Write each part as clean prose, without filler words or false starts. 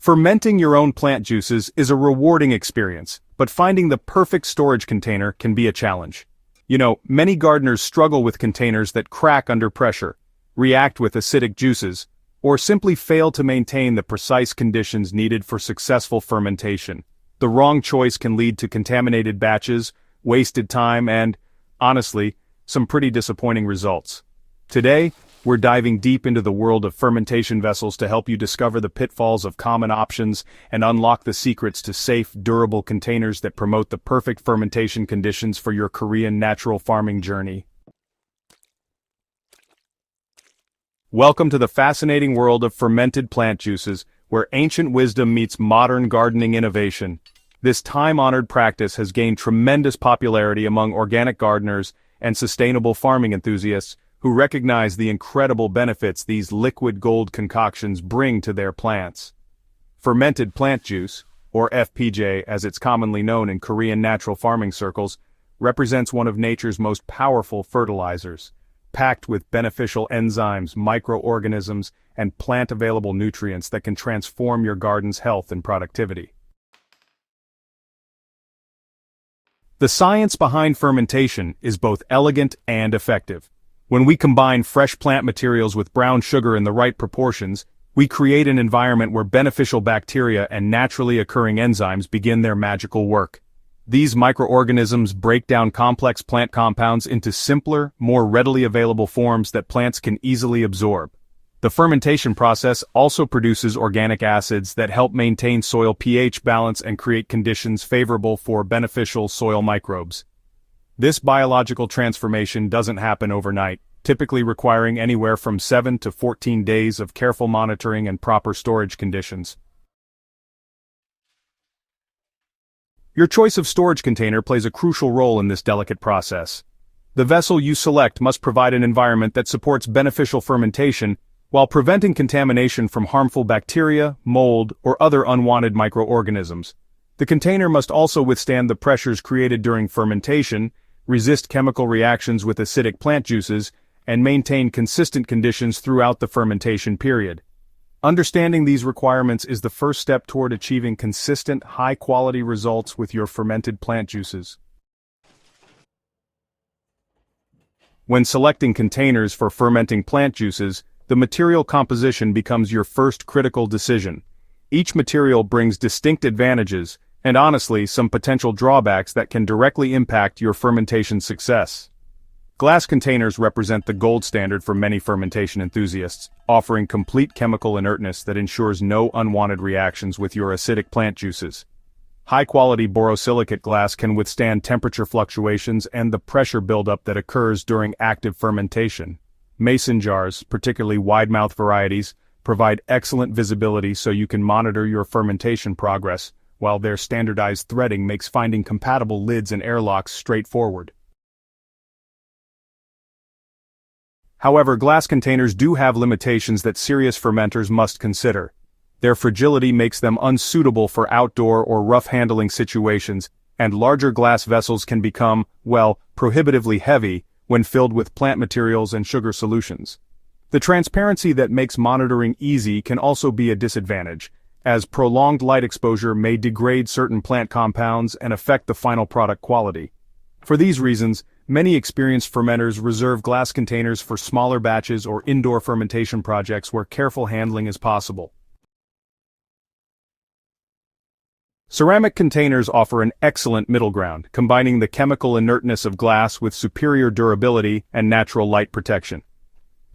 Fermenting your own plant juices is a rewarding experience, but finding the perfect storage container can be a challenge. Many gardeners struggle with containers that crack under pressure, react with acidic juices, or simply fail to maintain the precise conditions needed for successful fermentation. The wrong choice can lead to contaminated batches, wasted time, and, honestly, some pretty disappointing results. Today, we're diving deep into the world of fermentation vessels to help you discover the pitfalls of common options and unlock the secrets to safe, durable containers that promote the perfect fermentation conditions for your Korean natural farming journey. Welcome to the fascinating world of fermented plant juices, where ancient wisdom meets modern gardening innovation. This time-honored practice has gained tremendous popularity among organic gardeners and sustainable farming enthusiasts who recognize the incredible benefits these liquid gold concoctions bring to their plants. Fermented plant juice, or FPJ as it's commonly known in Korean natural farming circles, represents one of nature's most powerful fertilizers, packed with beneficial enzymes, microorganisms, and plant-available nutrients that can transform your garden's health and productivity. The science behind fermentation is both elegant and effective. When we combine fresh plant materials with brown sugar in the right proportions, we create an environment where beneficial bacteria and naturally occurring enzymes begin their magical work. These microorganisms break down complex plant compounds into simpler, more readily available forms that plants can easily absorb. The fermentation process also produces organic acids that help maintain soil pH balance and create conditions favorable for beneficial soil microbes. This biological transformation doesn't happen overnight, typically requiring anywhere from 7 to 14 days of careful monitoring and proper storage conditions. Your choice of storage container plays a crucial role in this delicate process. The vessel you select must provide an environment that supports beneficial fermentation while preventing contamination from harmful bacteria, mold, or other unwanted microorganisms. The container must also withstand the pressures created during fermentation, resist chemical reactions with acidic plant juices, and maintain consistent conditions throughout the fermentation period. Understanding these requirements is the first step toward achieving consistent, high-quality results with your fermented plant juices. When selecting containers for fermenting plant juices, the material composition becomes your first critical decision. Each material brings distinct advantages, and honestly, some potential drawbacks that can directly impact your fermentation success. Glass containers represent the gold standard for many fermentation enthusiasts, offering complete chemical inertness that ensures no unwanted reactions with your acidic plant juices. High-quality borosilicate glass can withstand temperature fluctuations and the pressure buildup that occurs during active fermentation. Mason jars, particularly wide-mouth varieties, provide excellent visibility so you can monitor your fermentation progress, while their standardized threading makes finding compatible lids and airlocks straightforward. However, glass containers do have limitations that serious fermenters must consider. Their fragility makes them unsuitable for outdoor or rough handling situations, and larger glass vessels can become, prohibitively heavy when filled with plant materials and sugar solutions. The transparency that makes monitoring easy can also be a disadvantage, as prolonged light exposure may degrade certain plant compounds and affect the final product quality. For these reasons, many experienced fermenters reserve glass containers for smaller batches or indoor fermentation projects where careful handling is possible. Ceramic containers offer an excellent middle ground, combining the chemical inertness of glass with superior durability and natural light protection.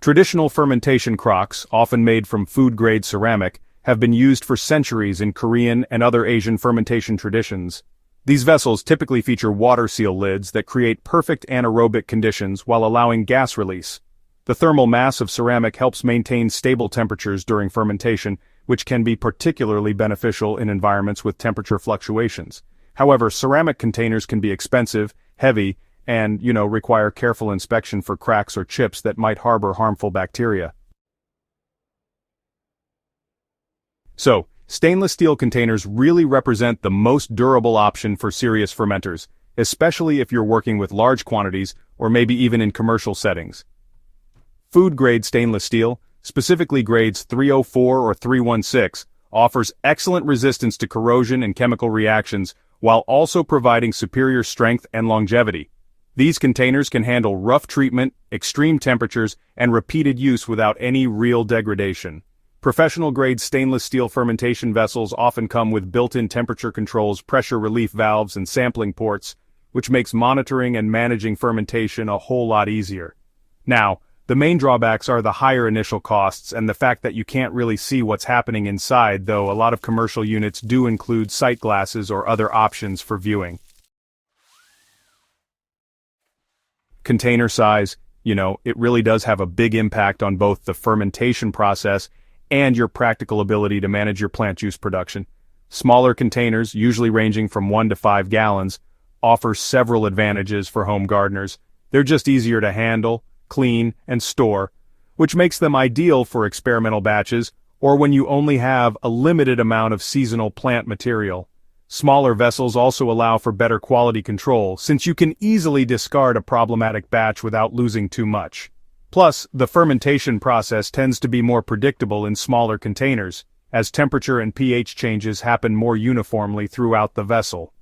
Traditional fermentation crocks, often made from food-grade ceramic, have been used for centuries in Korean and other Asian fermentation traditions. These vessels typically feature water seal lids that create perfect anaerobic conditions while allowing gas release. The thermal mass of ceramic helps maintain stable temperatures during fermentation, which can be particularly beneficial in environments with temperature fluctuations. However, ceramic containers can be expensive, heavy, and, require careful inspection for cracks or chips that might harbor harmful bacteria. So, stainless steel containers really represent the most durable option for serious fermenters, especially if you're working with large quantities or maybe even in commercial settings. Food-grade stainless steel, specifically grades 304 or 316, offers excellent resistance to corrosion and chemical reactions, while also providing superior strength and longevity. These containers can handle rough treatment, extreme temperatures, and repeated use without any real degradation. Professional-grade stainless steel fermentation vessels often come with built-in temperature controls, pressure relief valves, and sampling ports, which makes monitoring and managing fermentation a whole lot easier. Now, the main drawbacks are the higher initial costs and the fact that you can't really see what's happening inside, though a lot of commercial units do include sight glasses or other options for viewing. Container size, it really does have a big impact on both the fermentation process and your practical ability to manage your plant juice production. Smaller containers, usually ranging from 1 to 5 gallons, offer several advantages for home gardeners. They're just easier to handle, clean, and store, which makes them ideal for experimental batches or when you only have a limited amount of seasonal plant material. Smaller vessels also allow for better quality control, since you can easily discard a problematic batch without losing too much. Plus, the fermentation process tends to be more predictable in smaller containers, as temperature and pH changes happen more uniformly throughout the vessel.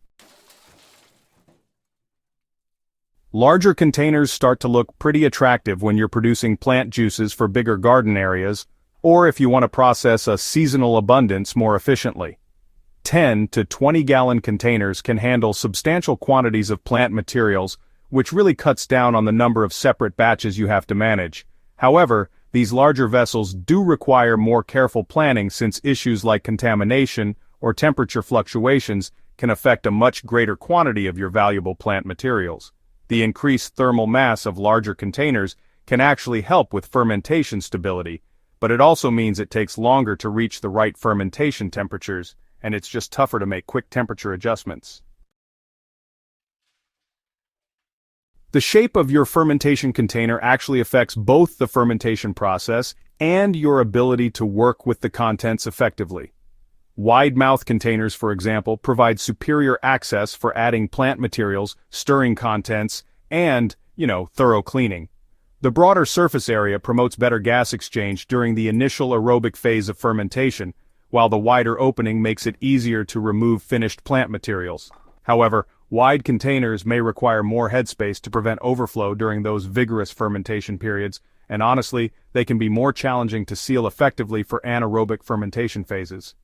Larger containers start to look pretty attractive when you're producing plant juices for bigger garden areas, or if you want to process a seasonal abundance more efficiently. 10 to 20-gallon containers can handle substantial quantities of plant materials, which really cuts down on the number of separate batches you have to manage. However, these larger vessels do require more careful planning since issues like contamination or temperature fluctuations can affect a much greater quantity of your valuable plant materials. The increased thermal mass of larger containers can actually help with fermentation stability, but it also means it takes longer to reach the right fermentation temperatures, and it's just tougher to make quick temperature adjustments. The shape of your fermentation container actually affects both the fermentation process and your ability to work with the contents effectively. Wide-mouth containers, for example, provide superior access for adding plant materials, stirring contents, and, thorough cleaning. The broader surface area promotes better gas exchange during the initial aerobic phase of fermentation, while the wider opening makes it easier to remove finished plant materials. However, wide containers may require more headspace to prevent overflow during those vigorous fermentation periods, and honestly, they can be more challenging to seal effectively for anaerobic fermentation phases.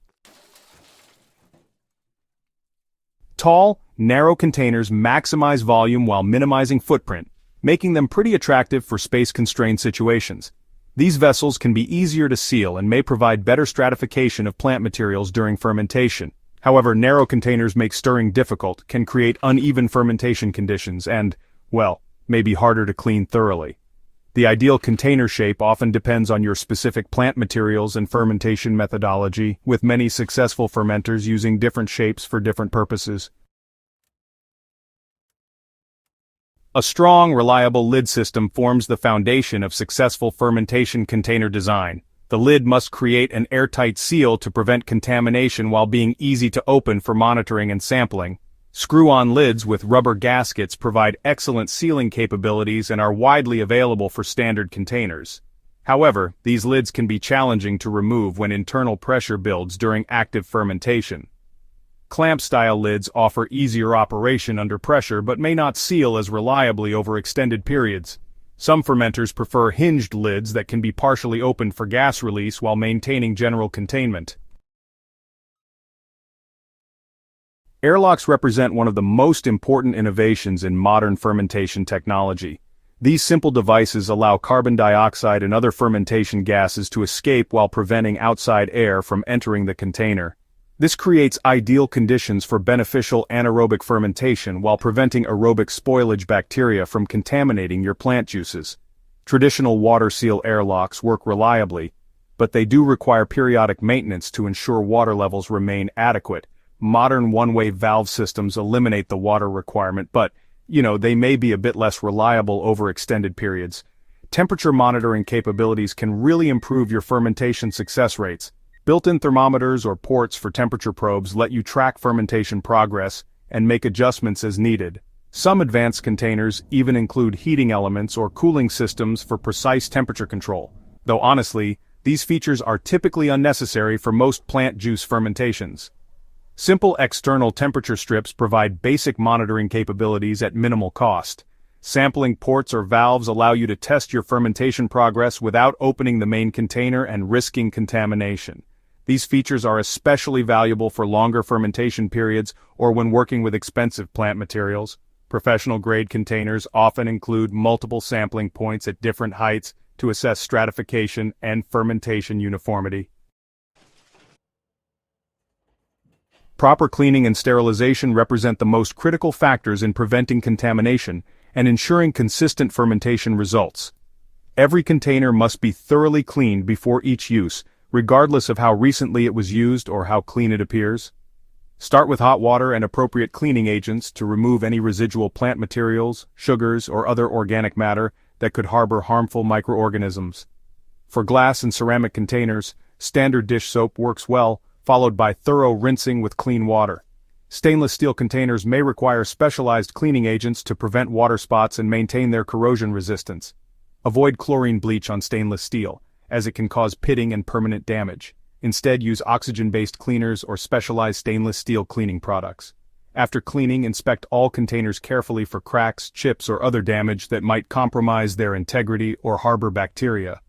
Tall, narrow containers maximize volume while minimizing footprint, making them pretty attractive for space-constrained situations. These vessels can be easier to seal and may provide better stratification of plant materials during fermentation. However, narrow containers make stirring difficult, can create uneven fermentation conditions, and, may be harder to clean thoroughly. The ideal container shape often depends on your specific plant materials and fermentation methodology, with many successful fermenters using different shapes for different purposes. A strong, reliable lid system forms the foundation of successful fermentation container design. The lid must create an airtight seal to prevent contamination while being easy to open for monitoring and sampling. Screw-on lids with rubber gaskets provide excellent sealing capabilities and are widely available for standard containers. However, these lids can be challenging to remove when internal pressure builds during active fermentation. Clamp-style lids offer easier operation under pressure but may not seal as reliably over extended periods. Some fermenters prefer hinged lids that can be partially opened for gas release while maintaining general containment. Airlocks represent one of the most important innovations in modern fermentation technology. These simple devices allow carbon dioxide and other fermentation gases to escape while preventing outside air from entering the container. This creates ideal conditions for beneficial anaerobic fermentation while preventing aerobic spoilage bacteria from contaminating your plant juices. Traditional water seal airlocks work reliably, but they do require periodic maintenance to ensure water levels remain adequate. Modern one-way valve systems eliminate the water requirement, but, they may be a bit less reliable over extended periods. Temperature monitoring capabilities can really improve your fermentation success rates. Built-in thermometers or ports for temperature probes let you track fermentation progress and make adjustments as needed. Some advanced containers even include heating elements or cooling systems for precise temperature control, though honestly, these features are typically unnecessary for most plant juice fermentations. Simple external temperature strips provide basic monitoring capabilities at minimal cost. Sampling ports or valves allow you to test your fermentation progress without opening the main container and risking contamination. These features are especially valuable for longer fermentation periods or when working with expensive plant materials. Professional-grade containers often include multiple sampling points at different heights to assess stratification and fermentation uniformity. Proper cleaning and sterilization represent the most critical factors in preventing contamination and ensuring consistent fermentation results. Every container must be thoroughly cleaned before each use, regardless of how recently it was used or how clean it appears. Start with hot water and appropriate cleaning agents to remove any residual plant materials, sugars, or other organic matter that could harbor harmful microorganisms. For glass and ceramic containers, standard dish soap works well, followed by thorough rinsing with clean water. Stainless steel containers may require specialized cleaning agents to prevent water spots and maintain their corrosion resistance. Avoid chlorine bleach on stainless steel, as it can cause pitting and permanent damage. Instead, use oxygen-based cleaners or specialized stainless steel cleaning products. After cleaning, inspect all containers carefully for cracks, chips, or other damage that might compromise their integrity or harbor bacteria.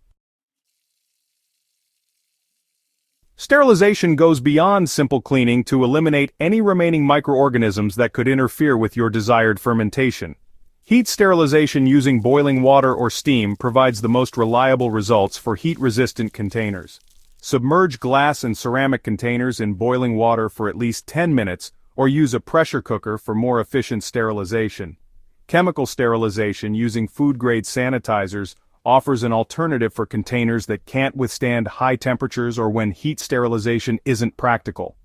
Sterilization goes beyond simple cleaning to eliminate any remaining microorganisms that could interfere with your desired fermentation. Heat sterilization using boiling water or steam provides the most reliable results for heat-resistant containers. Submerge glass and ceramic containers in boiling water for at least 10 minutes or use a pressure cooker for more efficient sterilization. Chemical sterilization using food-grade sanitizers offers an alternative for containers that can't withstand high temperatures or when heat sterilization isn't practical.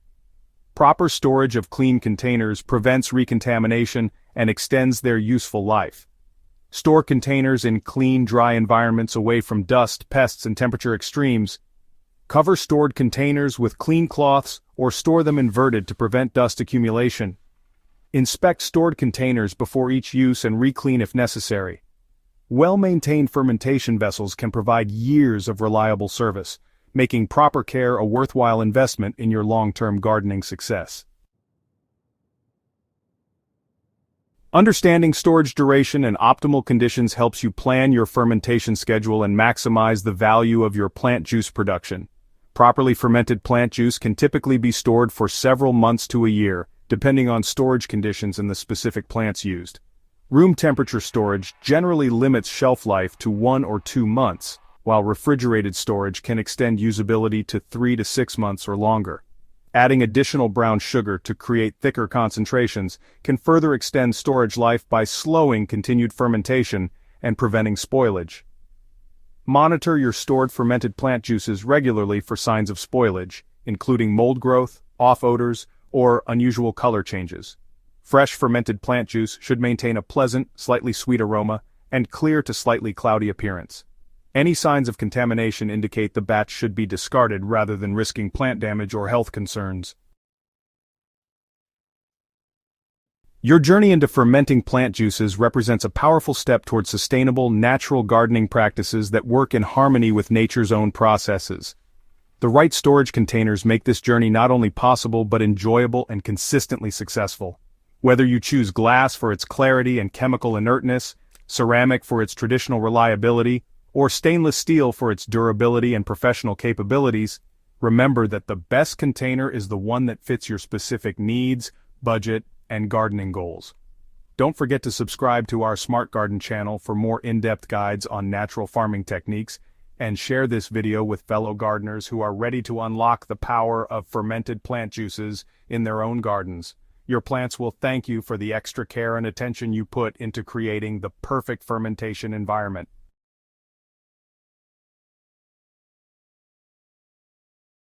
Proper storage of clean containers prevents recontamination and extends their useful life. Store containers in clean, dry environments away from dust, pests, and temperature extremes. Cover stored containers with clean cloths or store them inverted to prevent dust accumulation. Inspect stored containers before each use and re-clean if necessary. Well-maintained fermentation vessels can provide years of reliable service, making proper care a worthwhile investment in your long-term gardening success. Understanding storage duration and optimal conditions helps you plan your fermentation schedule and maximize the value of your plant juice production. Properly fermented plant juice can typically be stored for several months to a year, depending on storage conditions and the specific plants used. Room temperature storage generally limits shelf life to 1 or 2 months, while refrigerated storage can extend usability to 3 to 6 months or longer. Adding additional brown sugar to create thicker concentrations can further extend storage life by slowing continued fermentation and preventing spoilage. Monitor your stored fermented plant juices regularly for signs of spoilage, including mold growth, off odors, or unusual color changes. Fresh fermented plant juice should maintain a pleasant, slightly sweet aroma and clear to slightly cloudy appearance. Any signs of contamination indicate the batch should be discarded rather than risking plant damage or health concerns. Your journey into fermenting plant juices represents a powerful step towards sustainable, natural gardening practices that work in harmony with nature's own processes. The right storage containers make this journey not only possible but enjoyable and consistently successful. Whether you choose glass for its clarity and chemical inertness, ceramic for its traditional reliability, or stainless steel for its durability and professional capabilities, remember that the best container is the one that fits your specific needs, budget, and gardening goals. Don't forget to subscribe to our Smart Garden channel for more in-depth guides on natural farming techniques, and share this video with fellow gardeners who are ready to unlock the power of fermented plant juices in their own gardens. Your plants will thank you for the extra care and attention you put into creating the perfect fermentation environment.